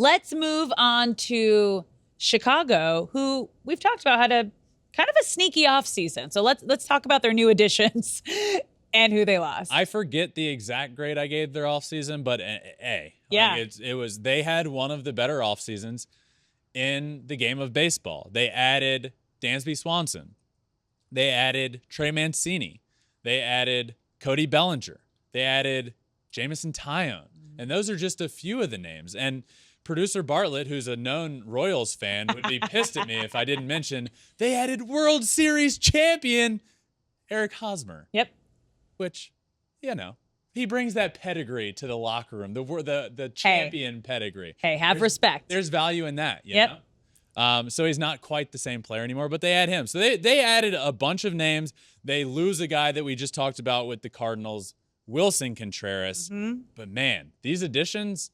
Let's move on to Chicago, who we've talked about had a kind of a sneaky offseason. So let's talk about their new additions and who they lost. I forget the exact grade I gave their offseason, but A. Yeah. Like they had one of the better off seasons in the game of baseball. They added Dansby Swanson. They added Trey Mancini. They added Cody Bellinger. They added Jameson Taillon. And those are just a few of the names. And producer Bartlett, who's a known Royals fan, would be pissed at me if I didn't mention they added World Series champion Eric Hosmer. Yep. Which, he brings that pedigree to the locker room, the champion pedigree. Hey, have respect. There's value in that. You know? So he's not quite the same player anymore, but they add him. So they added a bunch of names. They lose a guy that we just talked about with the Cardinals, Wilson Contreras. Mm-hmm. But man, these additions,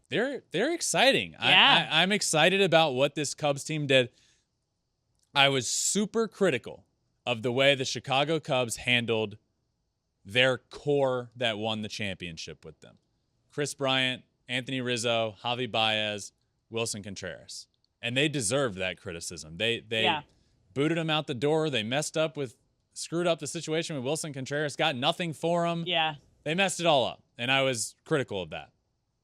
they're exciting. Yeah. I'm excited about what this Cubs team did. I was super critical of the way the Chicago Cubs handled their core that won the championship with them. Chris Bryant, Anthony Rizzo, Javi Baez, Wilson Contreras. And they deserved that criticism. They booted him out the door. They screwed up the situation with Wilson Contreras, got nothing for him. Yeah. They messed it all up, and I was critical of that.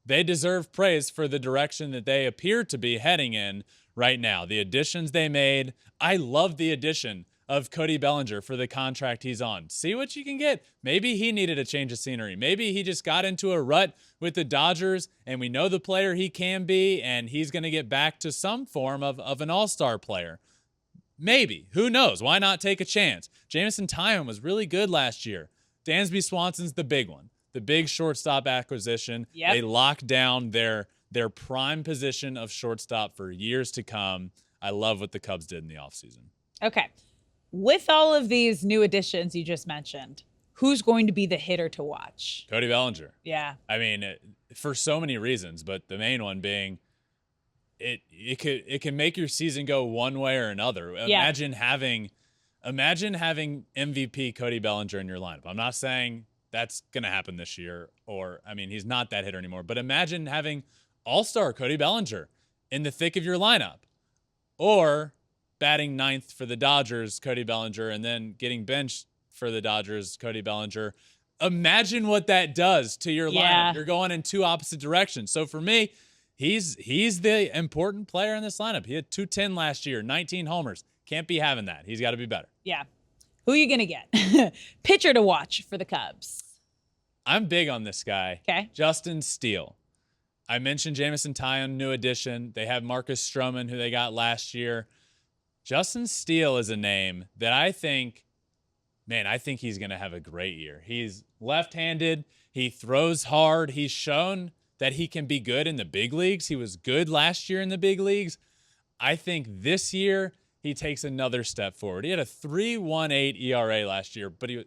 They deserve praise for the direction that they appear to be heading in right now. The additions they made, I love the addition of Cody Bellinger for the contract he's on. See what you can get. Maybe he needed a change of scenery. Maybe he just got into a rut with the Dodgers, and we know the player he can be, and he's going to get back to some form of an all-star player. Maybe. Who knows? Why not take a chance? Jameson Taillon was really good last year. Dansby Swanson's the big one. The big shortstop acquisition. Yep. They locked down their prime position of shortstop for years to come. I love what the Cubs did in the offseason. Okay. With all of these new additions you just mentioned, who's going to be the hitter to watch? Cody Bellinger. Yeah. I mean, for so many reasons, but the main one being it can make your season go one way or another. Yeah. Imagine having MVP Cody Bellinger in your lineup. I'm not saying that's going to happen this year, he's not that hitter anymore, but imagine having all-star Cody Bellinger in the thick of your lineup, or batting ninth for the Dodgers, Cody Bellinger, and then getting benched for the Dodgers, Cody Bellinger. Imagine what that does to your lineup. You're going in two opposite directions. So for me, he's the important player in this lineup. He had 210 last year, 19 homers. Can't be having that. He's got to be better. Yeah. Who are you going to get? Pitcher to watch for the Cubs. I'm big on this guy. Okay. Justin Steele. I mentioned Jameson Taillon, new addition. They have Marcus Stroman, who they got last year. Justin Steele is a name that I think he's going to have a great year. He's left-handed. He throws hard. He's shown that he can be good in the big leagues. He was good last year in the big leagues. I think this year he takes another step forward. He had a 3.18 ERA last year, but he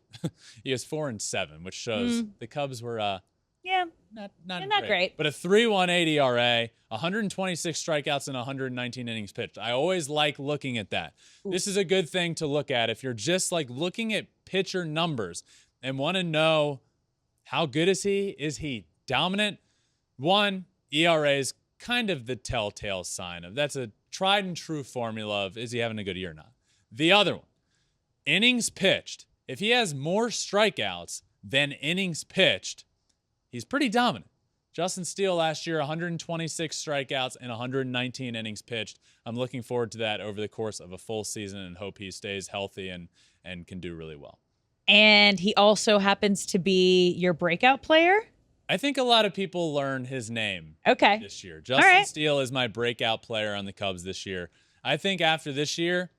was 4-7, which shows the Cubs were not great. But a 3.18 ERA, 126 strikeouts and 119 innings pitched. I always like looking at that. Ooh. This is a good thing to look at if you're just like looking at pitcher numbers and want to know how good is he? Is he dominant? One, ERA is kind of the telltale sign of that's a tried and true formula of is he having a good year or not. The other one, innings pitched. If he has more strikeouts than innings pitched, he's pretty dominant. Justin Steele last year, 126 strikeouts and 119 innings pitched. I'm looking forward to that over the course of a full season and hope he stays healthy and can do really well. And he also happens to be your breakout player? I think a lot of people learn his name this year. Justin Steele is my breakout player on the Cubs this year. I think after this year,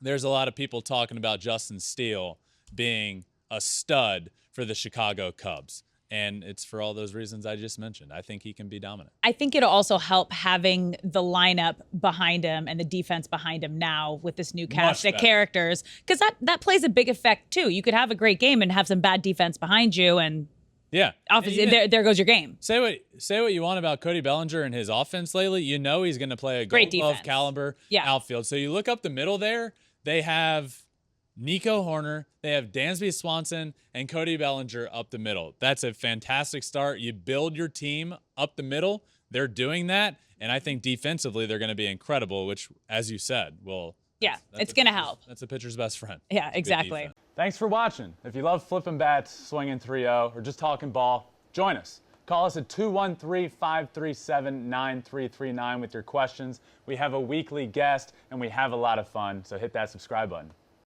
there's a lot of people talking about Justin Steele being a stud for the Chicago Cubs. And it's for all those reasons I just mentioned. I think he can be dominant. I think it'll also help having the lineup behind him and the defense behind him now with this new cast of characters. Because that plays a big effect, too. You could have a great game and have some bad defense behind you, and obviously there goes your game. Say what you want about Cody Bellinger and his offense lately. You know he's going to play a Gold Glove caliber outfield. So you look up the middle there, they have Nico Horner, they have Dansby Swanson, and Cody Bellinger up the middle. That's a fantastic start. You build your team up the middle. they're doing that. And I think defensively, they're going to be incredible, which, as you said, it's going to help. That's a pitcher's best friend. Yeah, exactly. Thanks for watching. If you love Flippin' Bats, swinging 3-0, or just talking ball, join us. Call us at 213-537-9339 with your questions. We have a weekly guest, and we have a lot of fun, so hit that subscribe button.